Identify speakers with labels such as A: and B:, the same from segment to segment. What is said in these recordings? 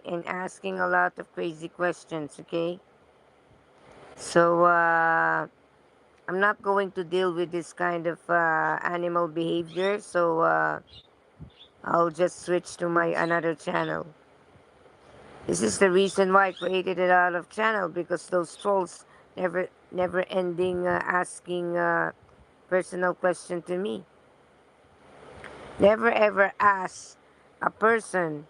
A: and asking a lot of crazy questions, okay? So, I'm not going to deal with this kind of animal behavior, so I'll just switch to my another channel. This is the reason why I created a lot of channel, because those trolls never ending asking personal question to me. Never ever ask a person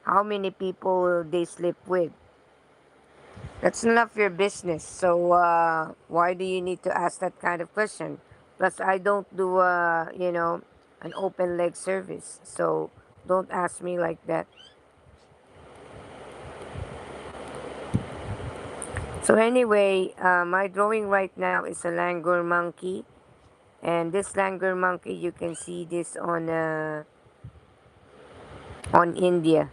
A: how many people they sleep with. That's none of your business. So why do you need to ask that kind of question? Plus, I don't do an open leg service. So don't ask me like that. So anyway, my drawing right now is a langur monkey, and this langur monkey, you can see this on India.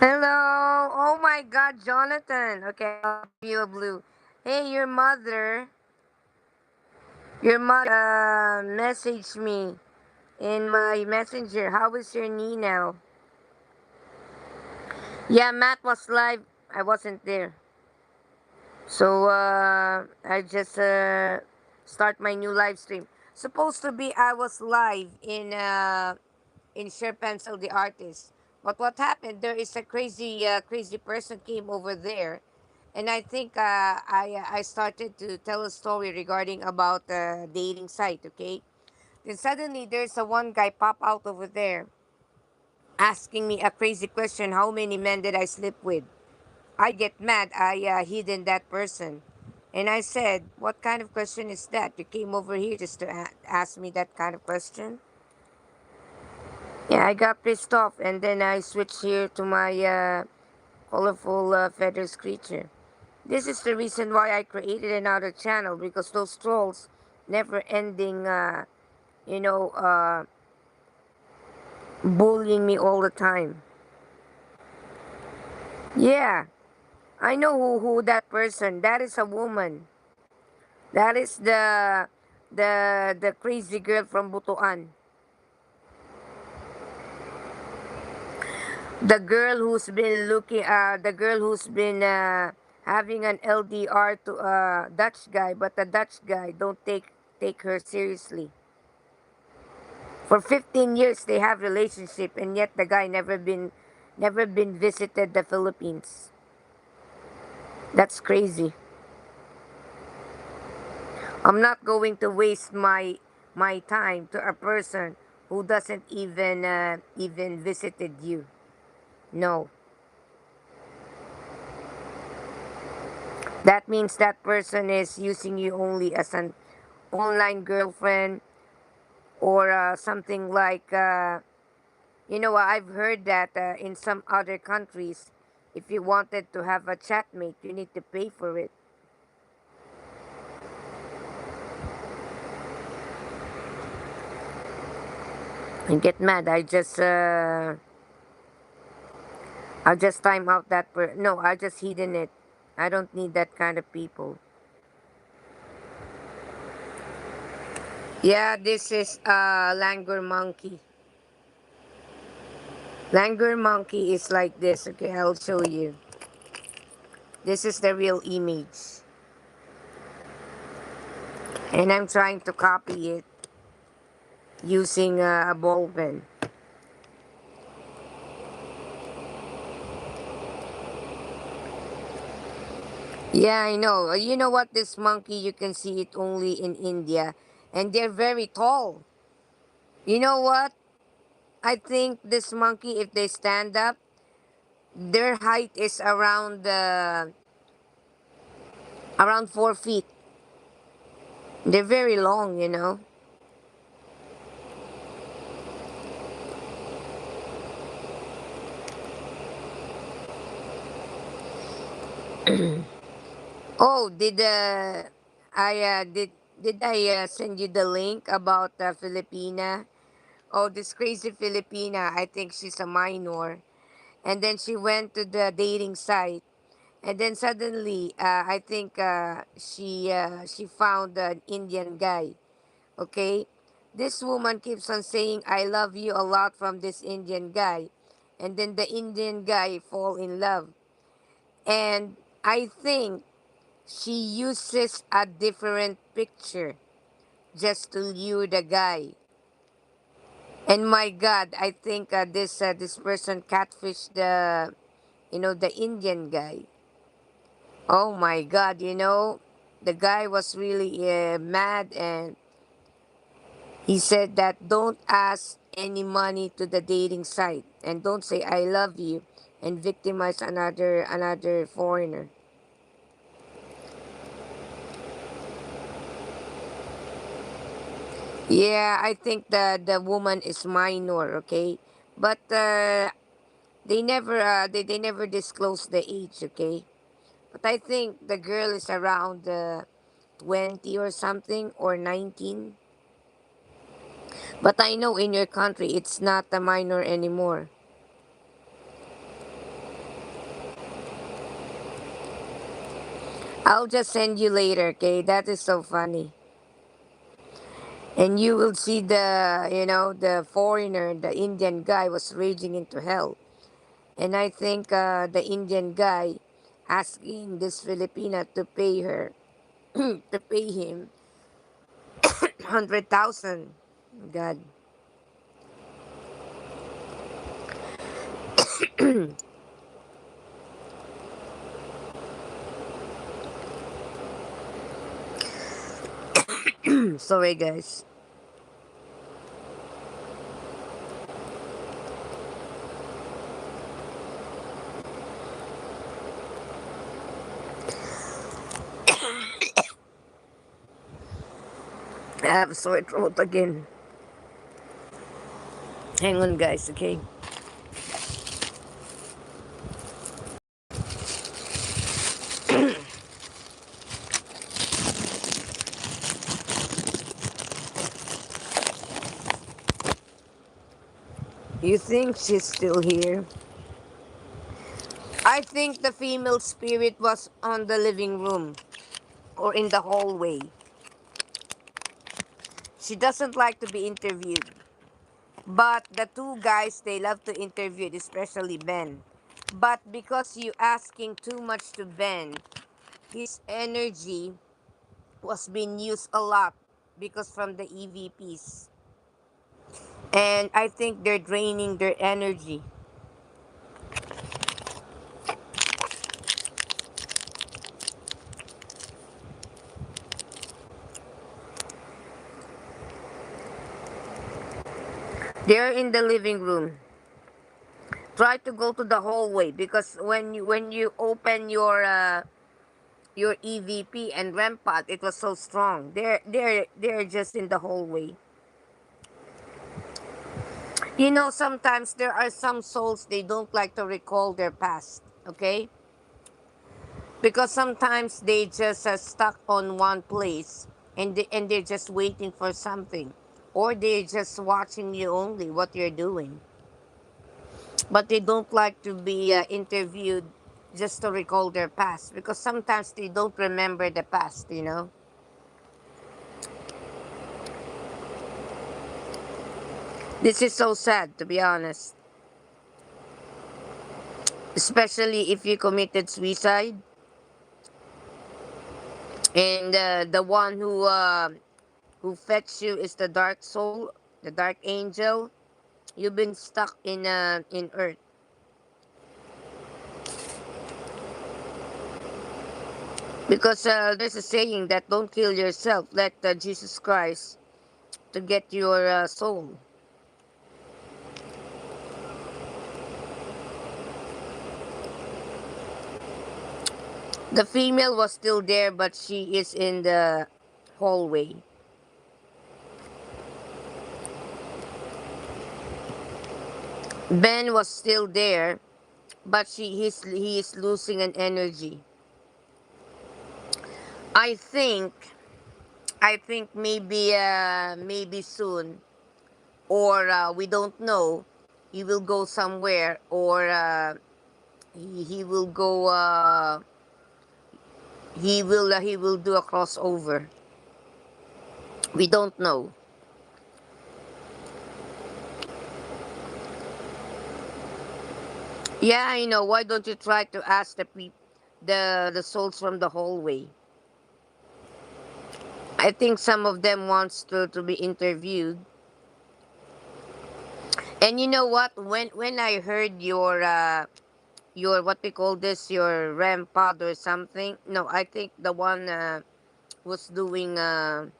A: Hello. Oh my God, Jonathan. Okay, I'll give you a blue. Hey, your mother messaged me in my messenger. How is your knee now? Yeah, Matt was live. I wasn't there. So I just start my new live stream. Supposed to be I was live in Sher Pencil the artist. But what happened? There is a crazy person came over there, and I think I started to tell a story regarding about dating site. Okay, then suddenly there's a one guy pop out over there asking me a crazy question. How many men did I sleep with? I get mad. I hidden that person. And I said, what kind of question is that? You came over here just to ask me that kind of question? Yeah, I got pissed off and then I switched here to my colorful feathers creature. This is the reason why I created another channel because those trolls never ending, you know, bullying me all the time. Yeah, I know who that person. That is a woman. That is the crazy girl from Butuan. The girl who's been having an LDR to a Dutch guy, but the Dutch guy don't take her seriously. For 15 years they have relationship and yet the guy never been visited the Philippines. That's crazy. I'm not going to waste my time to a person who doesn't even visited you. No. That means that person is using you only as an online girlfriend or something like I've heard that in some other countries if you wanted to have a chatmate you need to pay for it. And get mad. I'll just time out no, I'll just hidden it. I don't need that kind of people. Yeah, this is Langur Monkey. Langur Monkey is like this. Okay, I'll show you. This is the real image. And I'm trying to copy it using a ball pen. Yeah, I know. You know what? This monkey, you can see it only in India. And they're very tall. You know what? I think this monkey, if they stand up, their height is around 4 feet. They're very long. Oh, did I send you the link about Filipina? Oh, this crazy Filipina. I think she's a minor, and then she went to the dating site, and then suddenly, I think she found an Indian guy. Okay, this woman keeps on saying "I love you" a lot from this Indian guy, and then the Indian guy fall in love, and I think she uses a different picture just to lure the guy. And my God, I think this person catfished the Indian guy. Oh my God, the guy was really mad and he said that don't ask any money to the dating site and don't say I love you and victimize another foreigner. Yeah, I think the woman is minor, okay? But they never disclose the age, okay? But I think the girl is around 20 or something or 19. But I know in your country it's not a minor anymore. I'll just send you later, okay? That is so funny. And you will see the foreigner, the Indian guy was raging into hell. And I think the Indian guy asking this Filipina to pay her, to pay him 100,000. God. Sorry, guys. I have a sore throat again. Hang on, guys, okay? You think she's still here? I think the female spirit was on the living room or in the hallway. She doesn't like to be interviewed. But the two guys, they love to interview, especially Ben. But because you asking too much to Ben, his energy was being used a lot because from the EVPs. And I think they're draining their energy. They're in the living room. Try to go to the hallway because when you open your EVP and REM pod, it was so strong. They're just in the hallway. You know, sometimes there are some souls they don't like to recall their past. Okay, because sometimes they just are stuck on one place and they're just waiting for something, or they're just watching you only what you're doing. But they don't like to be interviewed just to recall their past because sometimes they don't remember the past, you know. This is so sad, to be honest, especially if you committed suicide and the one who fetched you is the dark soul, the dark angel. You've been stuck in earth because there's a saying that don't kill yourself, let Jesus Christ to get your soul. The female was still there, but she is in the hallway. Ben was still there, but he is losing an energy. I think maybe soon, or we don't know. He will go somewhere, or he will go. He will do a crossover. We don't know. Yeah, I know. Why don't you try to ask the souls from the hallway? I think some of them wants to be interviewed. And you know what? When I heard your what we call this, your REM pod or something. No, I think the one was doing a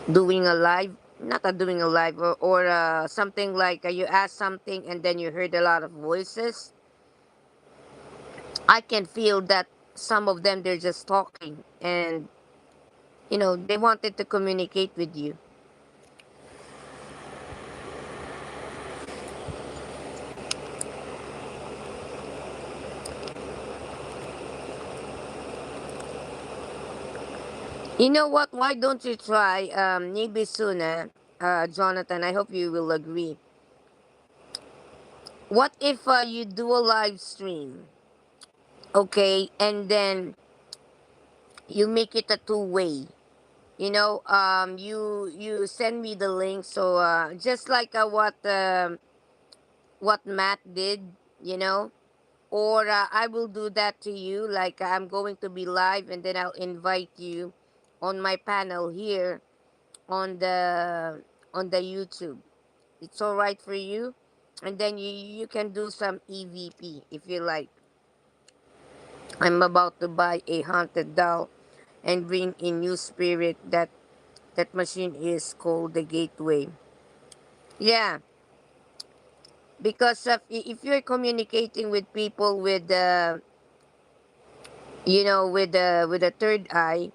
A: live, not a doing a live, or something like you asked something and then you heard a lot of voices. I can feel that some of them they're just talking and they wanted to communicate with you. You know what? Why don't you try maybe sooner, Jonathan? I hope you will agree. What if you do a live stream, okay, and then you make it a two-way? You send me the link. So just like what what Matt did, you know, or I will do that to you. Like I'm going to be live, and then I'll invite you on my panel here on the YouTube. It's all right for you, and then you can do some EVP if you like. I'm about to buy a haunted doll and bring in new spirit. That machine is called the Gateway. Yeah, because if you're communicating with people with with the third eye,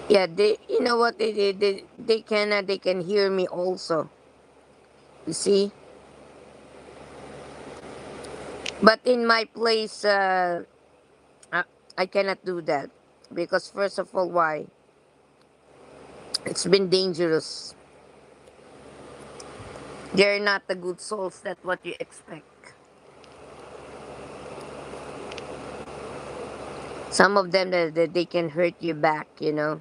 A: yeah, they, you know what, they can hear me also. You see, but in my place, I, I cannot do that because first of all, why? It's been dangerous. They're not the good souls that what you expect. Some of them that they can hurt you back, you know.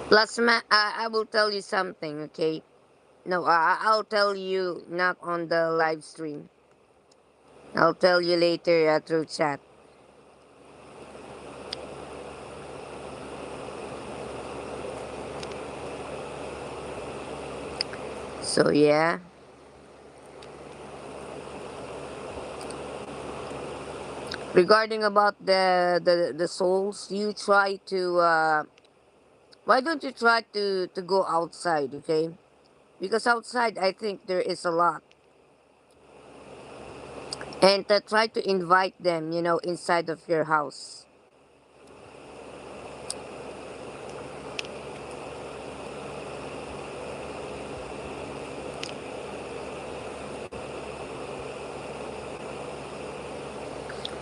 A: Plus, I will tell you something, okay? No, I'll tell you not on the live stream. I'll tell you later through chat. So yeah. Regarding about the souls, you try to why don't you try to go outside, okay? Because outside I think there is a lot. And try to invite them, you know, inside of your house.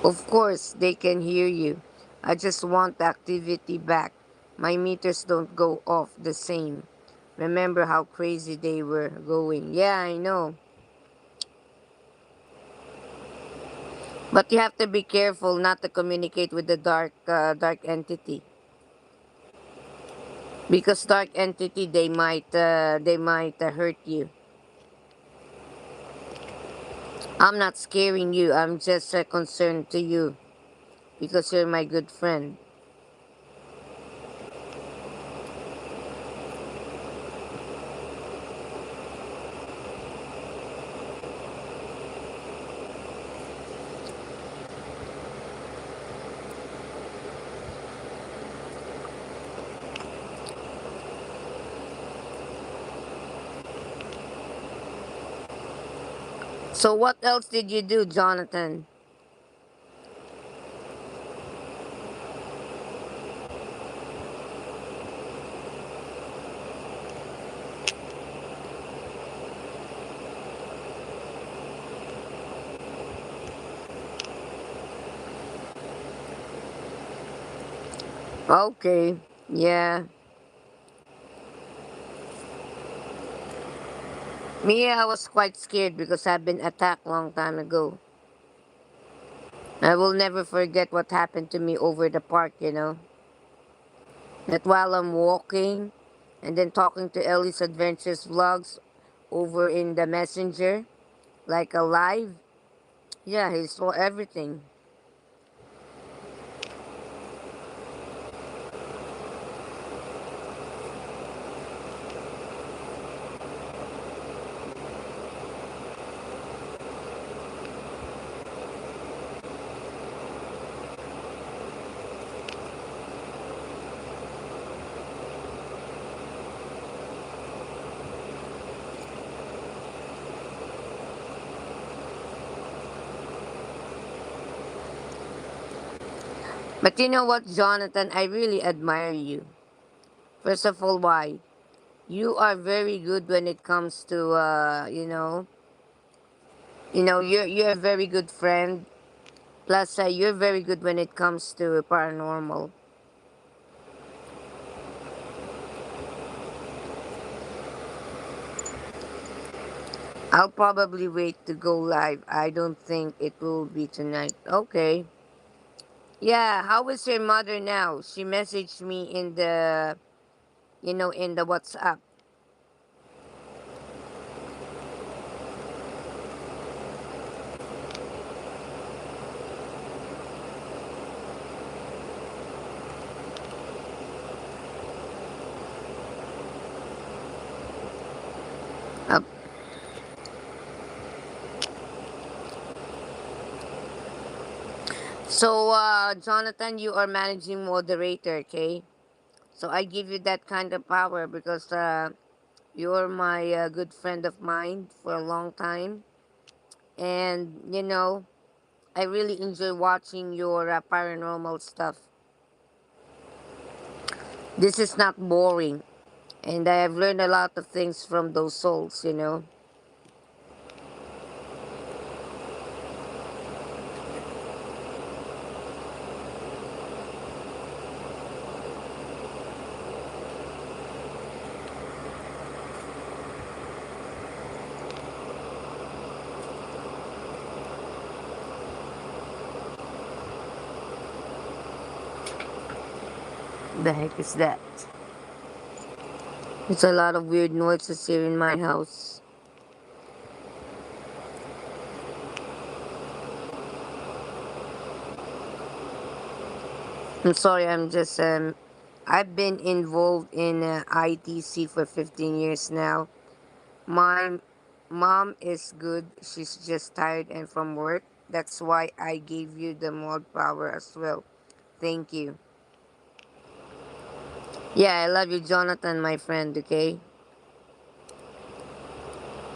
A: Of course, they can hear you. I just want the activity back. My meters don't go off the same. Remember how crazy they were going? Yeah, I know. But you have to be careful not to communicate with the dark entity because dark entity they might hurt you. I'm not scaring you. I'm just concerned to you because you're my good friend. So what else did you do, Jonathan? Okay, yeah. Me, I was quite scared because I've been attacked long time ago. I will never forget what happened to me over the park, you know. That while I'm walking and then talking to Ellie's Adventures vlogs over in the messenger, like a live, yeah, he saw everything. But you know what, Jonathan, I really admire you. First of all, why? You are very good when it comes to you're a very good friend. Plus, you're very good when it comes to paranormal. I'll probably wait to go live. I don't think it will be tonight. Okay. Yeah, how is your mother now? She messaged me in the, in the WhatsApp. Uh, so, Jonathan, you are managing moderator, okay? So I give you that kind of power because you're my good friend of mine for a long time. And, I really enjoy watching your paranormal stuff. This is not boring. And I have learned a lot of things from those souls. The heck is that? There's a lot of weird noises here in my house. I'm sorry, I've been involved in ITC for 15 years now. My mom is good. She's just tired and from work. That's why I gave you the mod power as well. Thank you. Yeah, I love you, Jonathan, my friend, okay?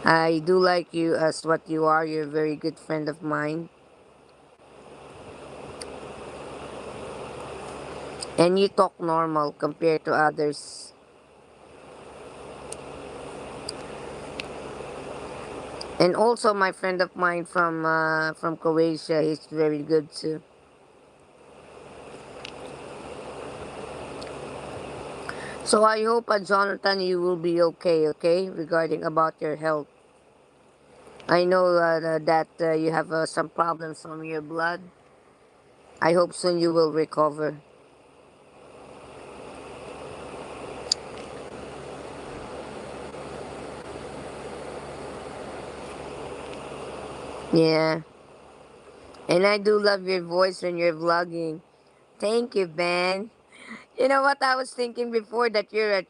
A: I do like you as what you are. You're a very good friend of mine. And you talk normal compared to others. And also my friend of mine from Croatia, he's very good too. So I hope, Jonathan, you will be okay, okay, regarding about your health. I know that you have some problems from your blood. I hope soon you will recover. Yeah. And I do love your voice when you're vlogging. Thank you, Ben. You know what I was thinking before that you're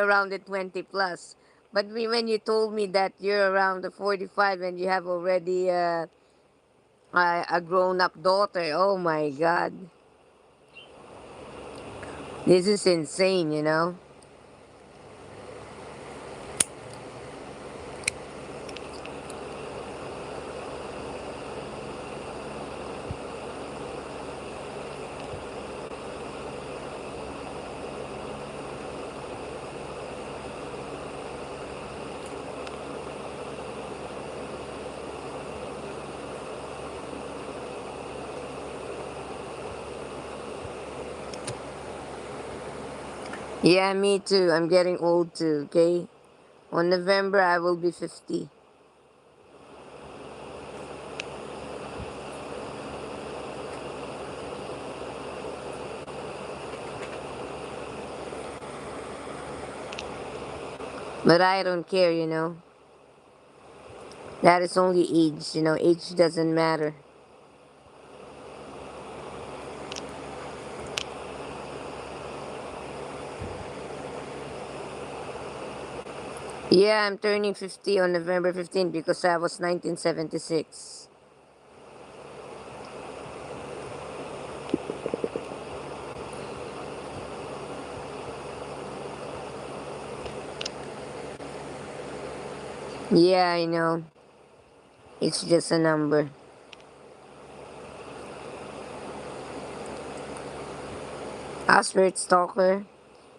A: around the 20 plus. But when you told me that you're around the 45 and you have already a grown up daughter, oh my god. This is insane. Yeah, me too. I'm getting old too, okay? On November, I will be 50. But I don't care. That is only age. Age doesn't matter. Yeah, I'm turning 50 on November 15th because I was 1976. Yeah, I know. It's just a number. Spirit Stalker.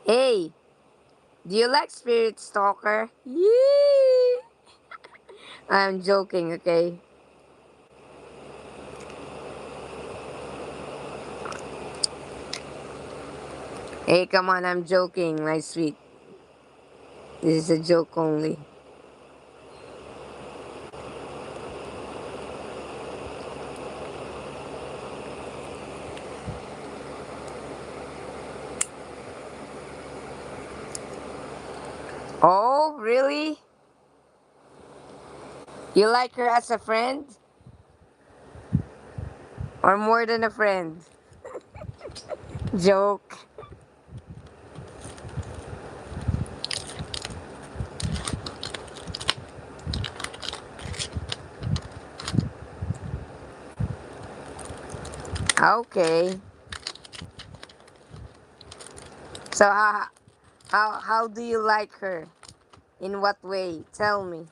A: Hey, do you like Spirit Stalker? Yeah. I'm joking, okay? Hey, come on, I'm joking, my sweet. This is a joke only. Oh, really? You like her as a friend? Or more than a friend? Joke. Okay. So how do you like her? In what way? Tell me.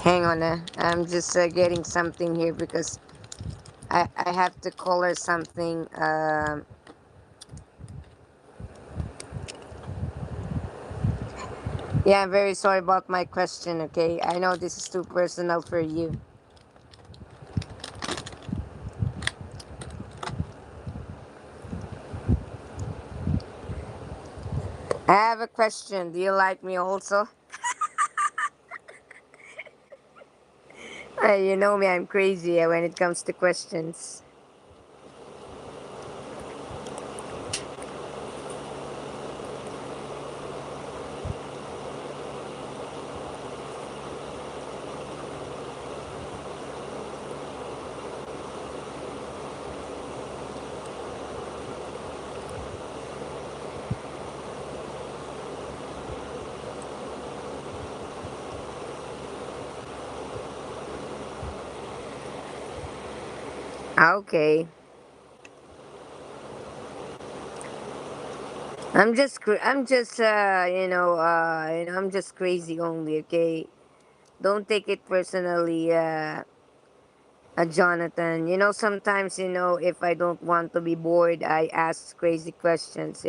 A: Hang on, I'm just getting something here because I have to call her something. Yeah, I'm very sorry about my question, okay? I know this is too personal for you. I have a question. Do you like me also? You know me, I'm crazy when it comes to questions. Okay. I'm just, I'm just crazy only, okay? Don't take it personally, Jonathan. You know, sometimes, if I don't want to be bored, I ask crazy questions.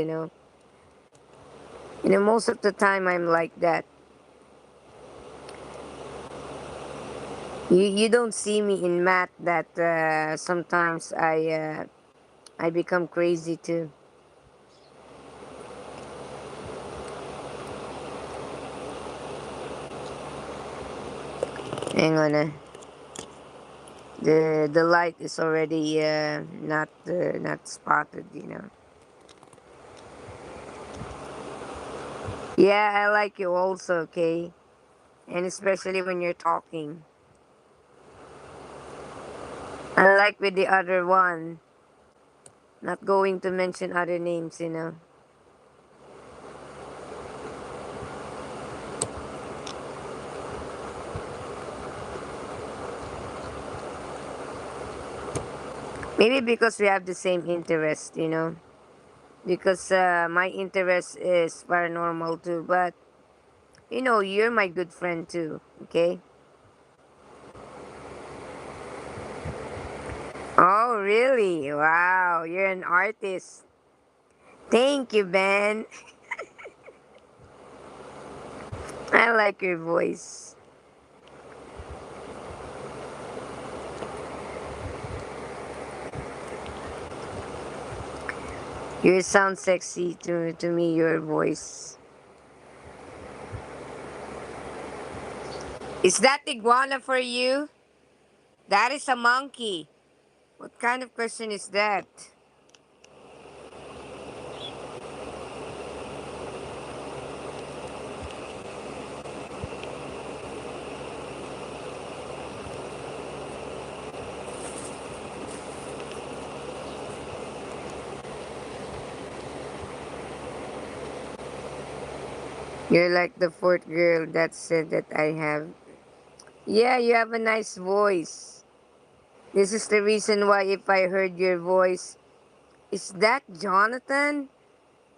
A: Most of the time I'm like that. You don't see me in math that sometimes I become crazy too. Hang on, the light is already not spotted. Yeah, I like you also, okay? And especially when you're talking. Unlike with the other one, not going to mention other names. Maybe because we have the same interest. Because my interest is paranormal too, but you're my good friend too, okay? Oh, really? Wow, you're an artist. Thank you, Ben. I like your voice. You sound sexy to me, your voice. Is that iguana for you? That is a monkey. What kind of question is that? You're like the fourth girl that said that I have. Yeah, you have a nice voice. This is the reason why if I heard your voice, is that Jonathan?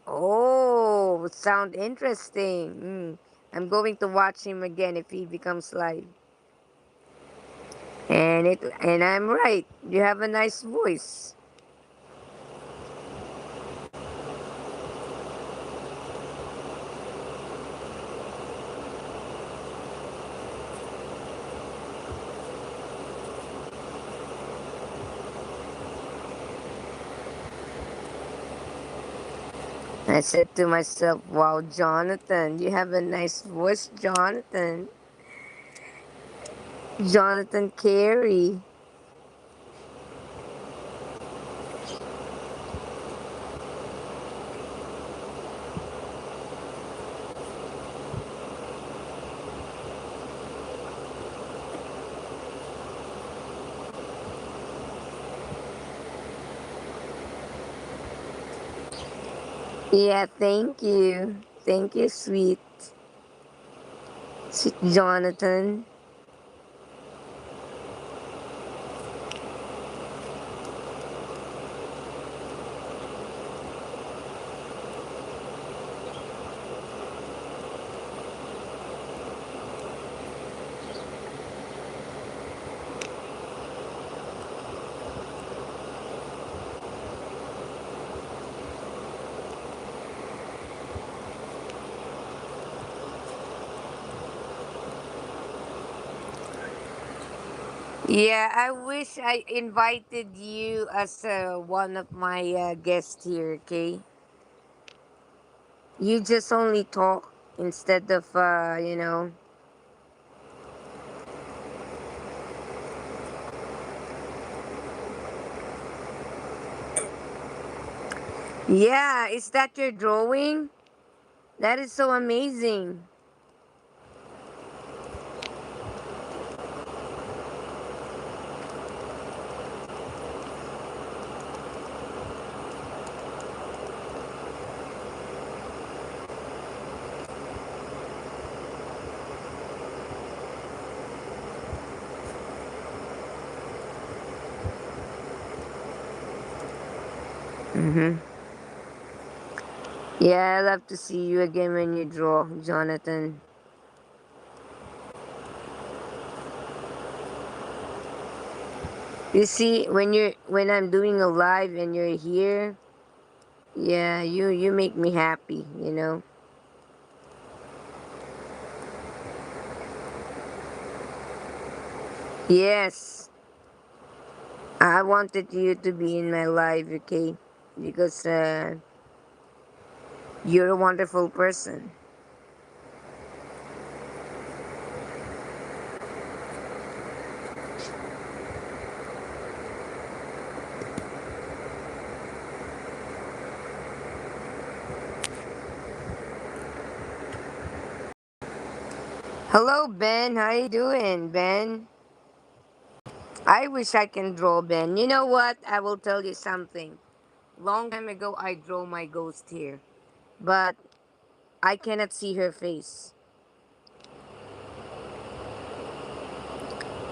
A: Oh, sound interesting. I'm going to watch him again if he becomes live. And I'm right. You have a nice voice. I said to myself, wow, Jonathan, you have a nice voice, Jonathan. Jonathan Carey. Yeah, thank you. Thank you, sweet Jonathan. Yeah, I wish I invited you as one of my guests here, okay? You just only talk instead of, Yeah, is that your drawing? That is so amazing. Mm-hmm. Yeah, I love to see you again when you draw, Jonathan. You see, when I'm doing a live and you're here, yeah, you make me happy, you know. Yes, I wanted you to be in my life, okay? Because you're a wonderful person. Hello, Ben. How you doing, Ben? I wish I can draw Ben. You know what? I will tell you something. Long time ago, I drew my ghost here, but I cannot see her face.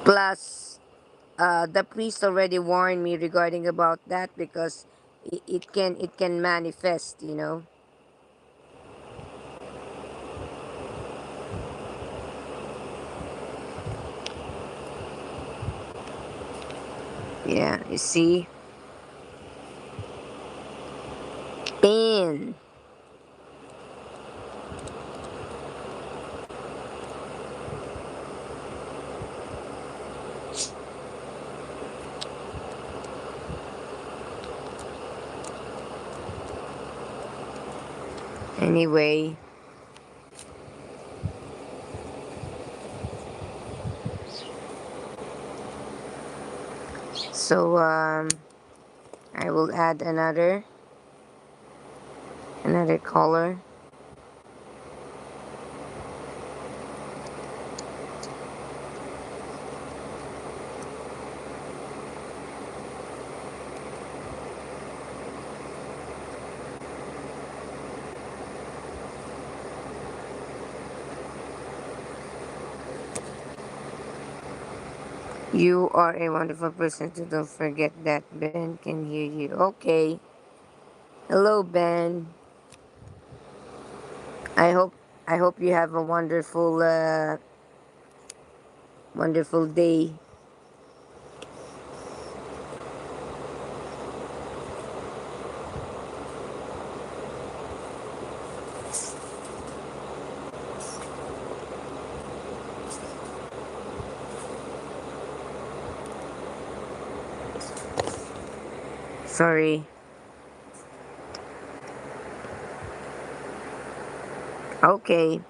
A: Plus, the priest already warned me regarding about that because it can manifest. You know. Yeah. You see, Ben. Anyway, so I will add another color. You are a wonderful person, so don't forget that Ben can hear you. Okay. Hello, Ben. I hope I hope you have a wonderful day. Sorry. Okay.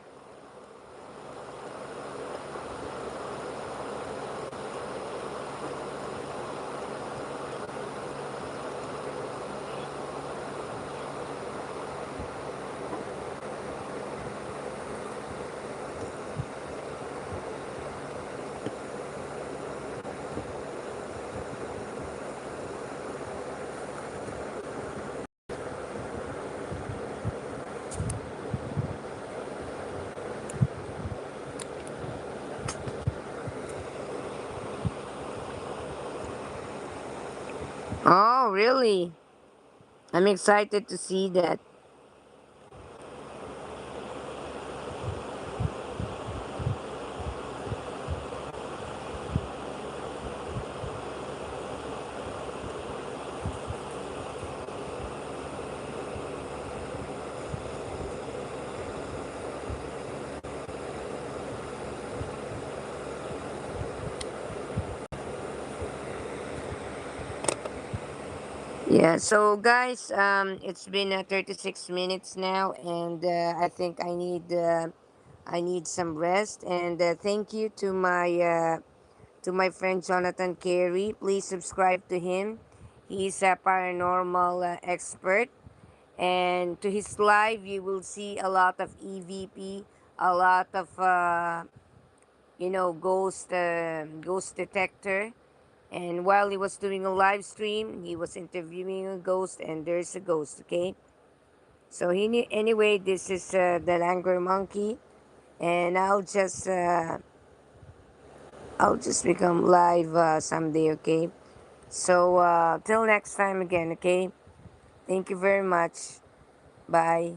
A: Oh, really? I'm excited to see that. Yeah, so guys, it's been 36 minutes now, and I think I need some rest. And thank you to my friend Jonathan Carey. Please subscribe to him. He's a paranormal expert, and to his live, you will see a lot of EVP, a lot of ghost detector. And while he was doing a live stream, he was interviewing a ghost, and there's a ghost. Okay, so anyway, this is the Langor Monkey, and I'll just become live someday. Okay, so till next time again. Okay, thank you very much. Bye.